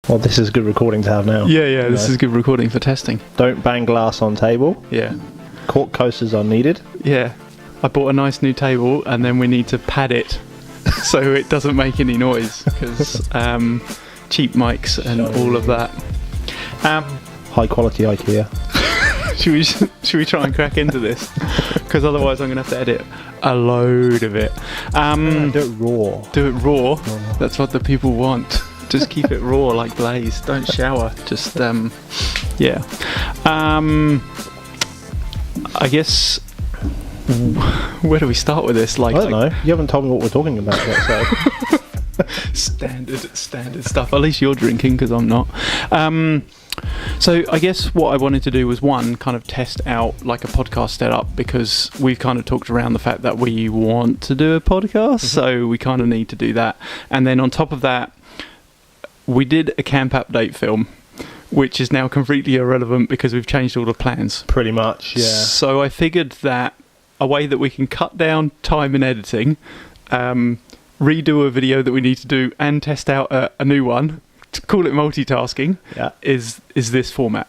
Well, this is good recording to have now. Yeah, this is good recording for testing. Don't bang glass on table. Yeah. Cork coasters are needed. Yeah. I bought a nice new table and then we need to pad it so it doesn't make any noise because cheap mics and all of that. High quality IKEA. Should we try and crack into this? Because otherwise I'm going to have to edit a load of it. Do it raw. Do it raw. That's what the people want. Just keep it raw like Blaze. Don't shower. Just, yeah. I guess, where do we start with this? I don't know. You haven't told me what we're talking about yet, so. Standard stuff. At least you're drinking, because I'm not. So I guess what I wanted to do was, one, kind of test out like a podcast setup, because we've kind of talked around the fact that we want to do a podcast, so we kind of need to do that. And then on top of that, we did a camp update film, which is now completely irrelevant because we've changed all the plans. Pretty much, yeah. So I figured that a way that we can cut down time in editing, redo a video that we need to do, and test out a new one, to call it multitasking, is this format.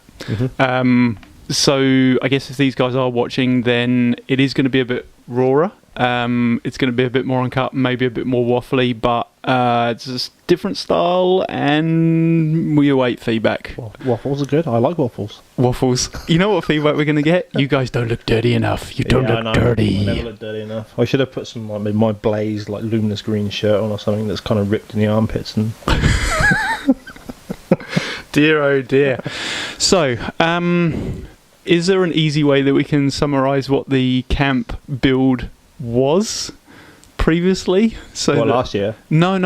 So I guess if these guys are watching, then it is going to be a bit rawer. It's going to be a bit more uncut, maybe a bit more waffly, but it's a different style, and we await feedback. Waffles are good. I like waffles. Waffles. You know what feedback we're going to get? You guys don't look dirty enough. You don't look dirty. I never look dirty enough. I should have put some like my Blaze like luminous green shirt on or something that's kind of ripped in the armpits and. Dear oh dear. So, is there an easy way that we can summarise what the camp build was previously? So last year? No.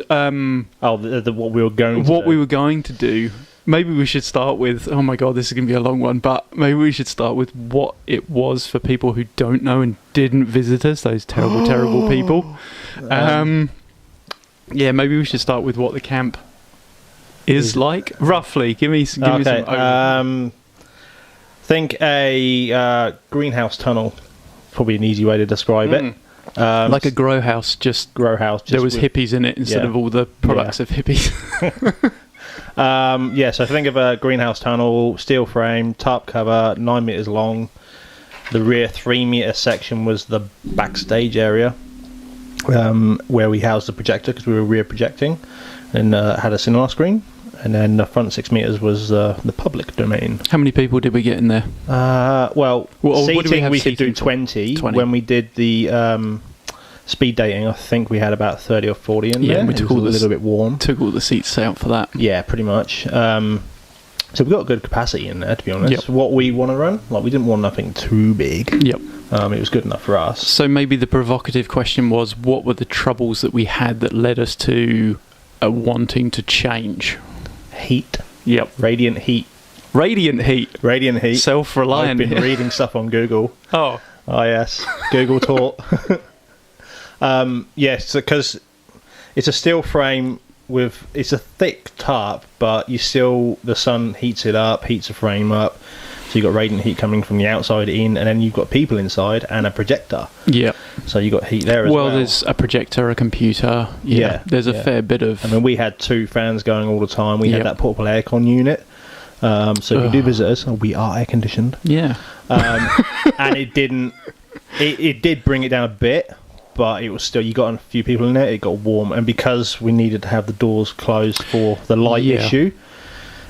What we were going to do. We were going to do. Maybe we should start with, oh my god, this is going to be a long one, but maybe we should start with what it was for people who don't know and didn't visit us, those terrible, terrible people. Yeah, maybe we should start with what the camp is like, roughly. Give me some. Think a greenhouse tunnel. Probably an easy way to describe it. Like a grow house, just there was hippies in it instead of all the products of hippies. So think of a greenhouse tunnel, steel frame, tarp cover, 9 meters long. The rear 3 meter section was the backstage area, where we housed the projector because we were rear projecting, and had a cinema screen. And then the front 6 meters was the public domain. How many people did we get in there? Seating we could do 20. When we did the speed dating, I think we had about 30 or 40 in there. Yeah, we took a little bit warm. Took all the seats out for that. Yeah, pretty much. So we've got good capacity in there, to be honest. What we want to run, we didn't want nothing too big. Yep. It was good enough for us. So maybe the provocative question was, what were the troubles that we had that led us to wanting to change? Heat. Yep. Radiant heat. Self-reliant. I've been reading stuff on Google. Oh yes. Google taught. Yes, because it's a steel frame it's a thick tarp, but the sun heats it up, heats the frame up. So you've got radiant heat coming from the outside in, and then you've got people inside and a projector. Yeah. So you've got heat there as well. Well, there's a projector, a computer. Yeah. There's a fair bit of... I mean, we had 2 fans going all the time. We had that portable aircon unit. So if you do visit us, we are air conditioned. Yeah. And it didn't... It did bring it down a bit, but it was still... You got a few people in there, it got warm. And because we needed to have the doors closed for the light issue...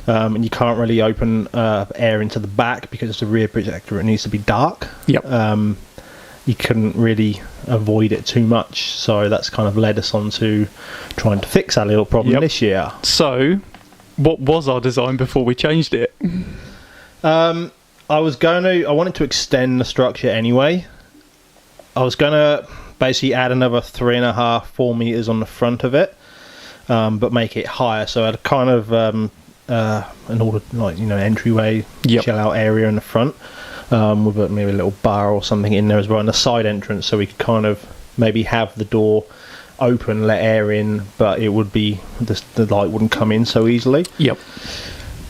and you can't really open air into the back because it's a rear projector. It needs to be dark. Yep. You couldn't really avoid it too much, so that's kind of led us on to trying to fix that little problem this year. So, what was our design before we changed it? I wanted to extend the structure anyway. I was going to basically add another 3.5, 4 meters on the front of it, but make it higher. So I'd kind of an order entryway, chill out area in the front, with maybe a little bar or something in there as well, and a side entrance, so we could kind of maybe have the door open, let air in, but it would be the light wouldn't come in so easily. Yep.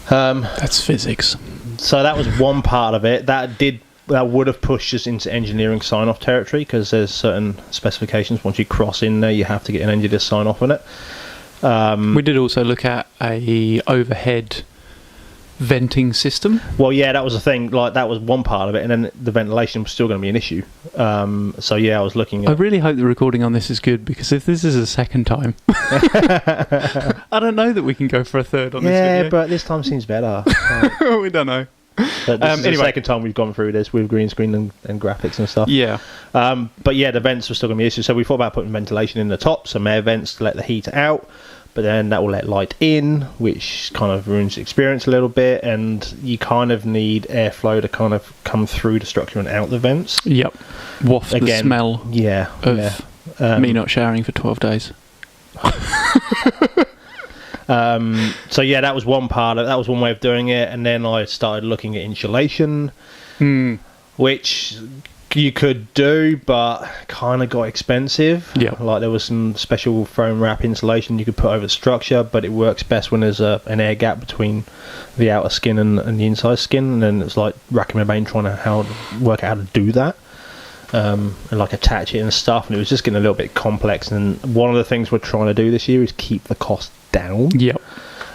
That's physics. So that was one part of it. That would have pushed us into engineering sign-off territory, because there's certain specifications. Once you cross in there, you have to get an engineer sign-off on it. We did also look at a overhead venting system. Well, yeah, that was the thing. Like, that was one part of it, and then the ventilation was still going to be an issue. So yeah, I was looking at... I really hope the recording on this is good, because if this is a second time, I don't know that we can go for a third on this video. Yeah, but this time seems better. We don't know. But this is the second time we've gone through this with green screen and graphics and stuff. Yeah. But yeah, the vents were still going to be an issue. So we thought about putting ventilation in the top, some air vents to let the heat out. But then that will let light in, which kind of ruins the experience a little bit. And you kind of need airflow to kind of come through the structure and out the vents. Yep. Waft the smell of me not showering for 12 days. So yeah, that was one part of that was one way of doing it. And then I started looking at insulation, which you could do, but kind of got expensive. Yeah, like there was some special foam wrap insulation you could put over the structure, but it works best when there's an air gap between the outer skin and the inside skin. And then it's like racking my brain trying to work out how to do that, and like attach it and stuff. And it was just getting a little bit complex. And one of the things we're trying to do this year is keep the cost down. Yep.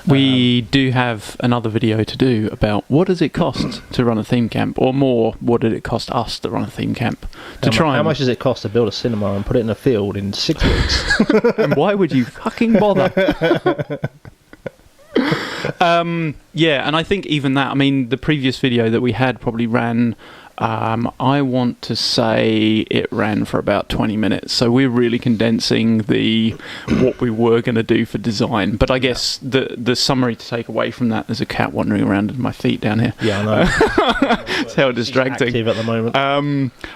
We do have another video to do about what does it cost to run a theme camp, or more, what did it cost us to run a theme camp? How much does it cost to build a cinema and put it in a field in 6 weeks? And why would you fucking bother? Yeah, and I think even that, I mean, the previous video that we had probably ran, I want to say it ran for about 20 minutes. So we're really condensing what we were going to do for design. But I guess the summary to take away from that, there's a cat wandering around at my feet down here. Yeah, I know. It's how distracting. She's active at the moment.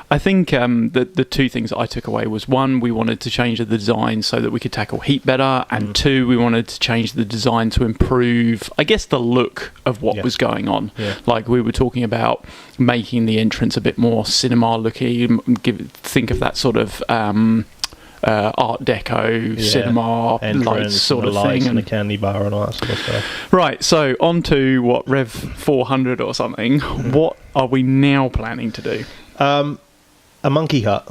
I think the two things I took away was, one, we wanted to change the design so that we could tackle heat better, and two, we wanted to change the design to improve, I guess, the look of what was going on. Yeah. Like we were talking about making the entrance a bit more Cinebrah looking. Think of that sort of Art Deco Cinebrah lights sort of thing, and the candy bar and all that sort of stuff. Right, so on to what, Rev 400 or something. What are we now planning to do? A monkey hut,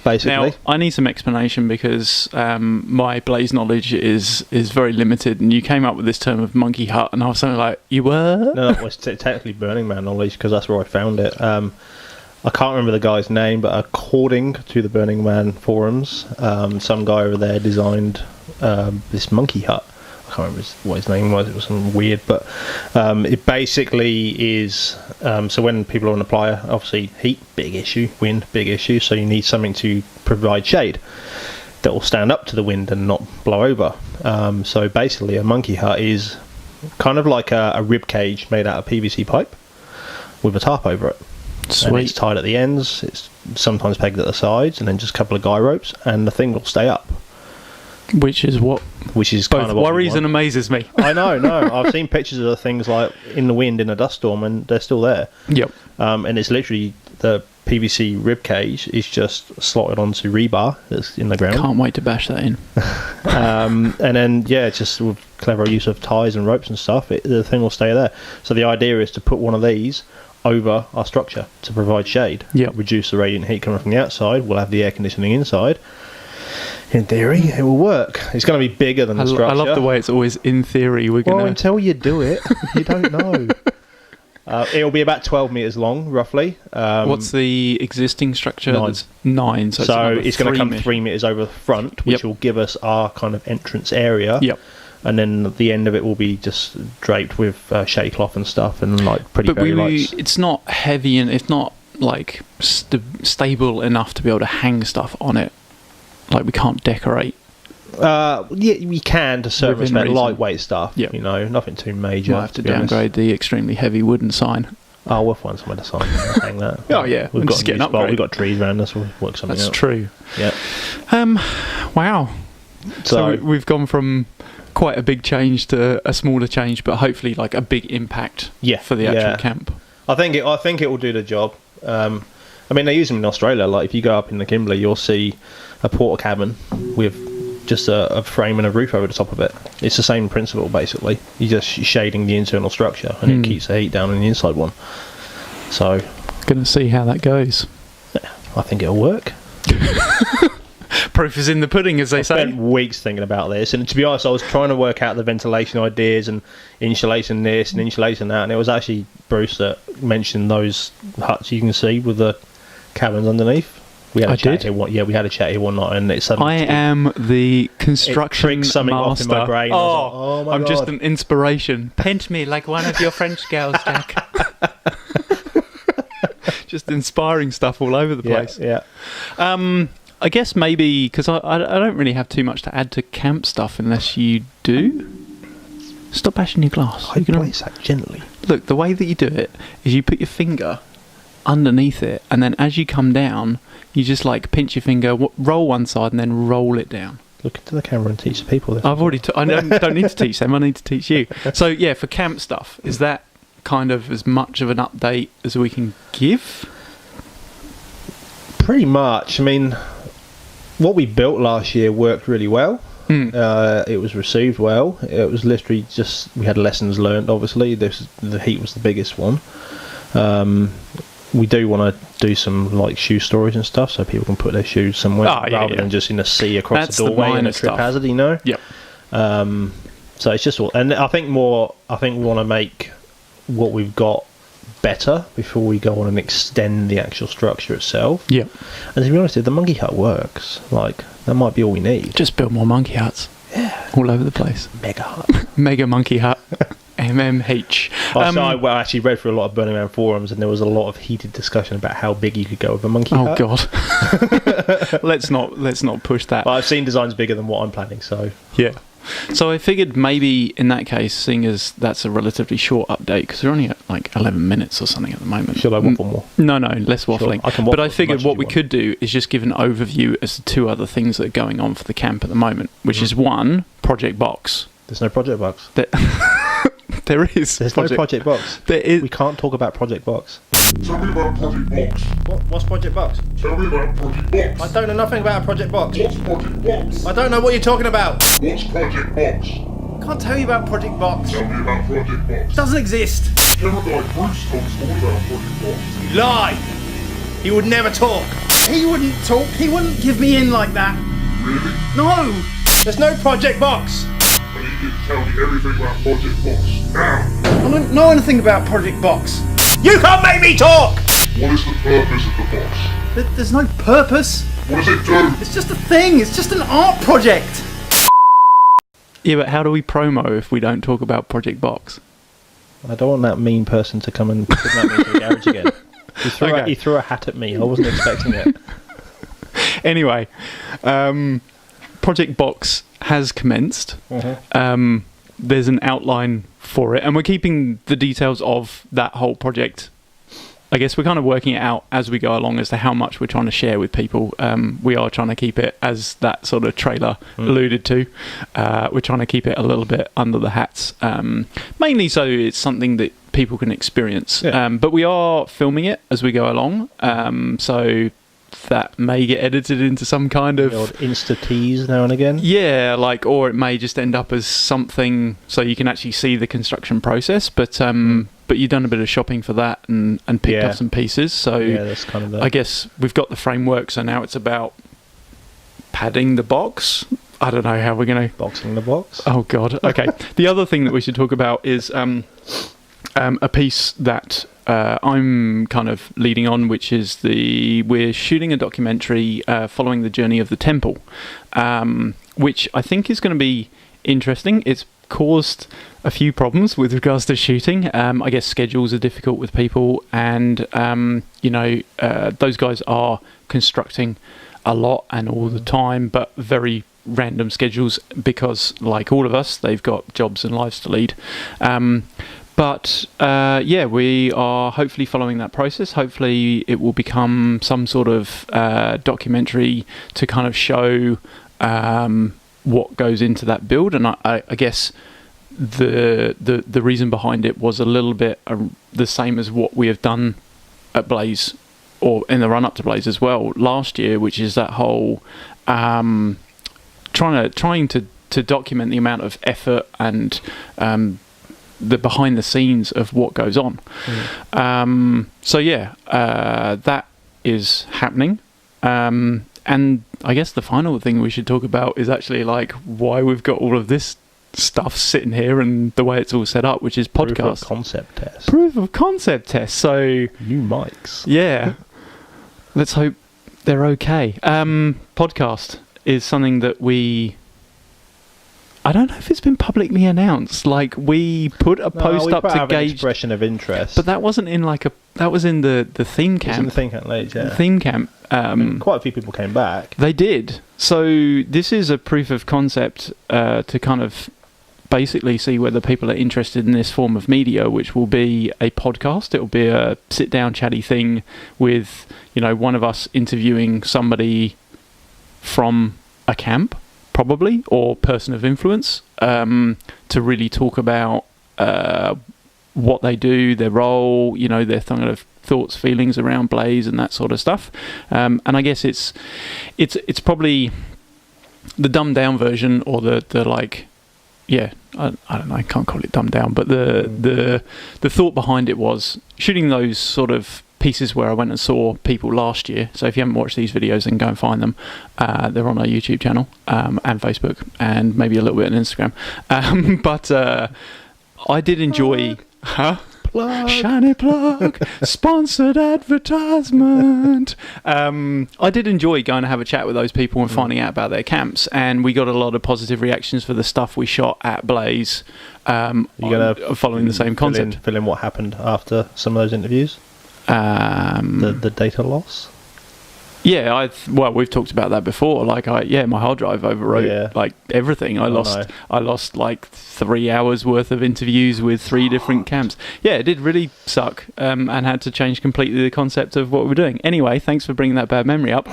basically. Now, I need some explanation, because my Blaze knowledge is very limited, and you came up with this term of monkey hut, and I was something like, you were? No, it was technically Burning Man knowledge, because that's where I found it. I can't remember the guy's name, but according to the Burning Man forums, some guy over there designed this monkey hut. I can't remember what his name was. It was something weird, but it basically is, so when people are on the playa, obviously heat, big issue, wind, big issue, so you need something to provide shade that will stand up to the wind and not blow over. So basically a monkey hut is kind of like a rib cage made out of PVC pipe with a tarp over it. Sweet. And it's tied at the ends, it's sometimes pegged at the sides, and then just a couple of guy ropes, and the thing will stay up. Which is kind of what worries and amazes me. I know, no. I've seen pictures of things like in the wind in a dust storm, and they're still there. Yep. And it's literally the PVC rib cage is just slotted onto rebar that's in the ground. Can't wait to bash that in. And then just with clever use of ties and ropes and stuff, the thing will stay there. So the idea is to put one of these over our structure to provide shade. Yep. Reduce the radiant heat coming from the outside. We'll have the air conditioning inside. In theory, it will work. It's going to be bigger than the structure. I love the way it's always in theory. Well, until you do it, you don't know. It'll be about 12 metres long, roughly. What's the existing structure? 9. That's 9. So it's going to come 3 metres over the front, which will give us our kind of entrance area. Yep. And then the end of it will be just draped with shade cloth and stuff, and like pretty fairy lights. It's not heavy, and it's not like stable enough to be able to hang stuff on it. Like, we can't decorate. Yeah, we can to a certain extent. Lightweight stuff. Yep. You know, nothing too major. Might have to downgrade the extremely heavy wooden sign. Oh, we'll find somewhere to sign hang that. Oh yeah, we've got an upgrade. We've got trees around us. We'll work something out. That's true. Yeah. Wow. So we've gone from quite a big change to a smaller change, but hopefully like a big impact for the actual camp. I think it will do the job. I mean, they use them in Australia. Like, if you go up in the Kimberley, you'll see a porta cabin with just a frame and a roof over the top of it. It's the same principle, basically. You're just shading the internal structure, and it keeps the heat down in the inside one. So, gonna see how that goes. Yeah, I think it'll work. proof is in the pudding, as they I say. spent weeks thinking about this, and to be honest, I was trying to work out the ventilation ideas and insulation this and insulation that, and it was actually Bruce that mentioned those huts you can see with the cabins underneath. We had a chat here we had a chat here one night, and it suddenly... I am the construction tricked something off in my brain. Oh, my I'm God. just an inspiration. Paint me like one of your French girls, Jack. Just inspiring stuff all over the place. Yeah. I guess maybe, because I don't really have too much to add to camp stuff unless you do. Stop bashing your glass. I place that gently. Look, the way that you do it is you put your finger underneath it, and then as you come down, you just like pinch your finger, roll one side, and then roll it down. Look into the camera and teach the people this. I've already. I don't need to teach them. I need to teach you. So yeah, for camp stuff, is that kind of as much of an update as we can give? Pretty much. I mean, what we built last year worked really well. It was received well. It was literally just, we had lessons learned. Obviously, the heat was the biggest one. We do want to do some like shoe storage and stuff, so people can put their shoes somewhere rather than just in the sea across That's the doorway and a stuff. trip hazard, you know. Yep. So it's just all, and I think we want to make what we've got better before we go on and extend the actual structure itself. Yep. And to be honest, if the monkey hut works, like that might be all we need. Just build more monkey huts. Yeah. All over the place. Mega hut. Mega monkey hut. MMH. I actually read through a lot of Burning Man forums, and there was a lot of heated discussion about how big you could go with a monkey hut. Oh God. let's not push that. But I've seen designs bigger than what I'm planning, so yeah. So I figured maybe in that case, seeing as that's a relatively short update, because we're only at like 11 minutes or something at the moment. Should I waffle more? No, less waffling. I can waffle but I as figured much what as we you could do is just give an overview as to two other things that are going on for the camp at the moment, which is one, Project Box. There's no Project Box. There is. There's no Project Box. There is. We can't talk about Project Box. Tell me about Project Box. What's Project Box? Tell me about Project Box. I don't know nothing about a Project Box. What's Project Box? I don't know what you're talking about. What's Project Box? Can't tell you about Project Box. Tell me about Project Box. Doesn't exist. Cinebrah guy Bruce told us all about Project Box. Lie. He would never talk. He wouldn't talk. He wouldn't give me in like that. Really? No. There's no Project Box. I need you to tell me everything about Project Box. Now! I don't know anything about Project Box. You can't make me talk. What is the purpose of the box? There's no purpose. What does it do? It's just a thing. It's just an art project. Yeah, but how do we promo if we don't talk about Project Box? I don't want that mean person to come and kidnap me to the garage again. He threw a hat at me. I wasn't expecting it. Anyway, Project Box has commenced. There's an outline for it, and we're keeping the details of that whole project. I guess we're kind of working it out as we go along as to how much we're trying to share with people. We are trying to keep it, as that sort of trailer alluded to, we're trying to keep it a little bit under the hats, mainly so it's something that people can experience. Yeah. But we are filming it as we go along, so that may get edited into some kind of... The old Insta tease now and again. Yeah, or it may just end up as something so you can actually see the construction process, but you've done a bit of shopping for that and picked up some pieces, so yeah, that's kind of I guess we've got the framework, so now it's about padding the box. I don't know how we're going to... Boxing the box. Oh, God. Okay. The other thing that we should talk about is a piece that I'm kind of leading on, which is we're shooting a documentary following the journey of the temple, which I think is going to be interesting. It's caused a few problems with regards to shooting. I guess schedules are difficult with people, and those guys are constructing a lot and all the time, but very random schedules because, like all of us, they've got jobs and lives to lead. But we are hopefully following that process. Hopefully it will become some sort of documentary to kind of show what goes into that build. And I guess the reason behind it was a little bit the same as what we have done at Blaze, or in the run-up to Blaze as well, last year, which is that whole trying to document the amount of effort and the behind the scenes of what goes on. That is happening. And I guess the final thing we should talk about is actually like why we've got all of this stuff sitting here and the way it's all set up, which is podcast. Proof of concept test. Proof of concept test. So new mics. Yeah. Let's hope they're okay. Podcast is something that I don't know if it's been publicly announced. Like, we put a post up to gauge expression of interest, but that wasn't in that was in the theme camp. It's in the theme camp late, yeah. The theme camp. Quite a few people came back. They did. So this is a proof of concept to kind of basically see whether people are interested in this form of media, which will be a podcast. It will be a sit-down chatty thing with, one of us interviewing somebody from a camp, probably, or person of influence, to really talk about what they do, their role, their kind of thoughts, feelings around Blaze and that sort of stuff. And I guess it's probably the dumbed down version, or the like. Yeah, I don't know. I can't call it dumbed down, but the thought behind it was shooting those sort of pieces where I went and saw people last year. So if you haven't watched these videos, then go and find them. They're on our YouTube channel and Facebook, and maybe a little bit on Instagram. But I did enjoy. Plug. Shiny plug, sponsored advertisement. I did enjoy going to have a chat with those people and finding out about their camps, and we got a lot of positive reactions for the stuff we shot at Blaze. You're gonna following the same concept. Fill in what happened after some of those interviews. The data loss. Yeah, we've talked about that before. Like, my hard drive overwrote like everything. I lost like 3 hours worth of interviews with 3 different camps. Yeah, it did really suck, and had to change completely the concept of what we're doing. Anyway, thanks for bringing that bad memory up.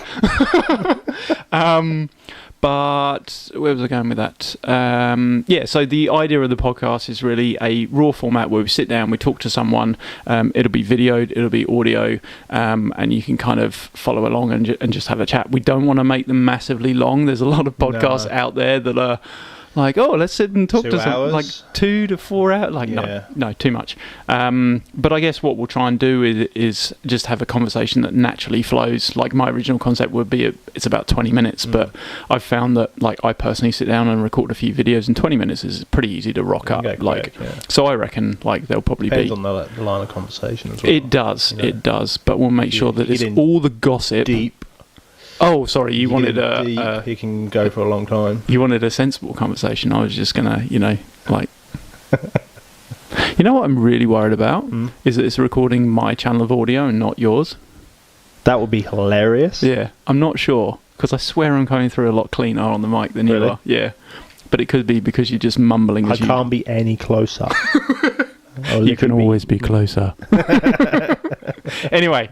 But where was I going with that? So the idea of the podcast is really a raw format where we sit down, we talk to someone. It'll be videoed, it'll be audio, and you can kind of follow along and just have a chat. We don't want to make them massively long. There's a lot of podcasts out there that are like, let's sit and talk to someone, like 2 to 4 hours. Like, no, too much. But I guess what we'll try and do is just have a conversation that naturally flows. Like, my original concept would be it's about 20 minutes, but I've found that, like, I personally sit down and record a few videos, and 20 minutes is pretty easy to rock up. So I reckon, like, there'll probably Depends on the line of conversation as well. It does, but we'll make sure that it's all the gossip. Deep. Oh, sorry, you wanted he can go for a long time. You wanted a sensible conversation. I was just gonna, like. You know what I'm really worried about is that it's recording my channel of audio and not yours. That would be hilarious. Yeah, I'm not sure, because I swear I'm coming through a lot cleaner on the mic than you are. Yeah, but it could be because you're just mumbling. I can't be any closer. You can always be closer. Anyway.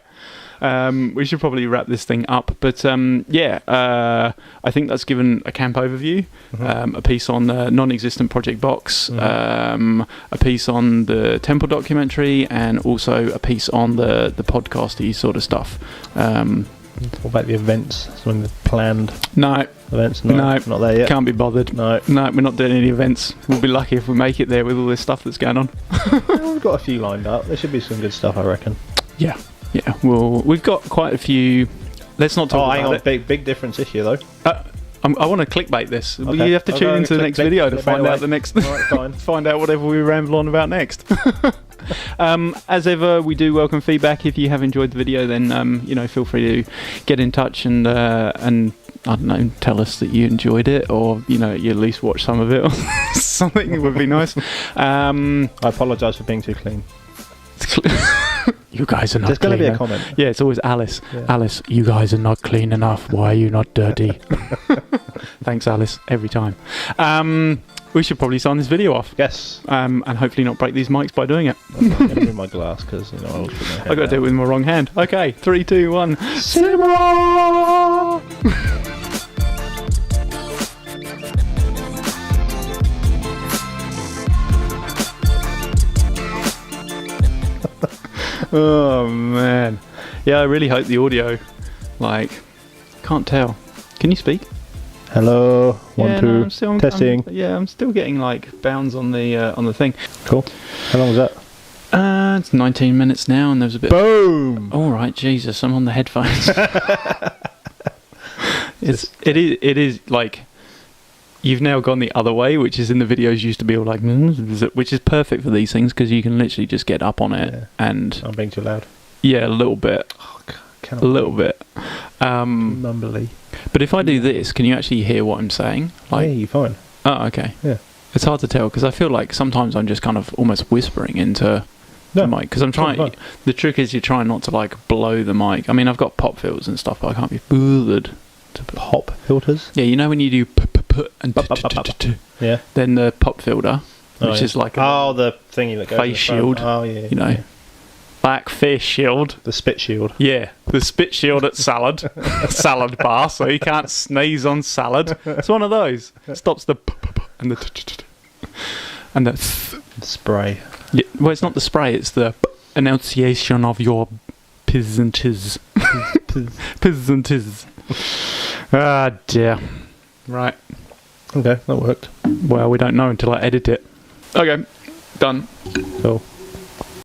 We should probably wrap this thing up, but I think that's given a camp overview, a piece on the non-existent Project Box, a piece on the Temple documentary, and also a piece on the podcasty sort of stuff. What about the events? Some of the planned events? No, not there yet. Can't be bothered. No, we're not doing any events. We'll be lucky if we make it there with all this stuff that's going on. We've got a few lined up. There should be some good stuff, I reckon. Yeah. Yeah, well, we've got quite a few. Let's not talk about it. Big difference this year, though. I want to clickbait this. Okay. You have to tune into the next video to find out the next. Right, fine. Find out whatever we ramble on about next. As ever, we do welcome feedback. If you have enjoyed the video, then feel free to get in touch and I don't know, tell us that you enjoyed it, or you at least watch some of it, or something would be nice. I apologise for being too clean. You guys are not. There's going to be a comment. Yeah, it's always Alice. Yeah. Alice, you guys are not clean enough. Why are you not dirty? Thanks, Alice. Every time. We should probably sign this video off. Yes. And hopefully not break these mics by doing it. I'm not going to move my glass because I always put my head I got to do it with my wrong hand. Okay, 3, 2, 1. Cinebrah! Oh man, yeah. I really hope the audio, can't tell. Can you speak? Hello, 1, 2, testing. I'm still getting bounds on the thing. Cool. How long was that? It's 19 minutes now, and there's a bit. Boom. All right, Jesus, I'm on the headphones. It is like you've now gone the other way, which is in the videos used to be all like, which is perfect for these things because you can literally just get up on it and. I'm being too loud. Yeah, a little bit. Oh, a little bit. Mumbly. But if I do this, can you actually hear what I'm saying? Like, yeah, you're fine. Oh, okay. Yeah. It's hard to tell because I feel like sometimes I'm just kind of almost whispering into the mic because I'm trying. The trick is you're trying not to like blow the mic. I mean, I've got pop filters and stuff, but I can't be bothered to Pop filters. Yeah, you know when you do and yeah, then the pop filter, which is like the thingy that goes face shield. Oh yeah, you know, like face shield. The spit shield. Yeah, the spit shield at salad, salad bar, so you can't sneeze on salad. It's one of those. It stops the and the spray. Yeah, well, it's not the spray; it's the enunciation of your piz and tiz. Piz and tiz. Ah, dear. Right. Okay, that worked. Well, we don't know until I edit it. Okay, done. Cool.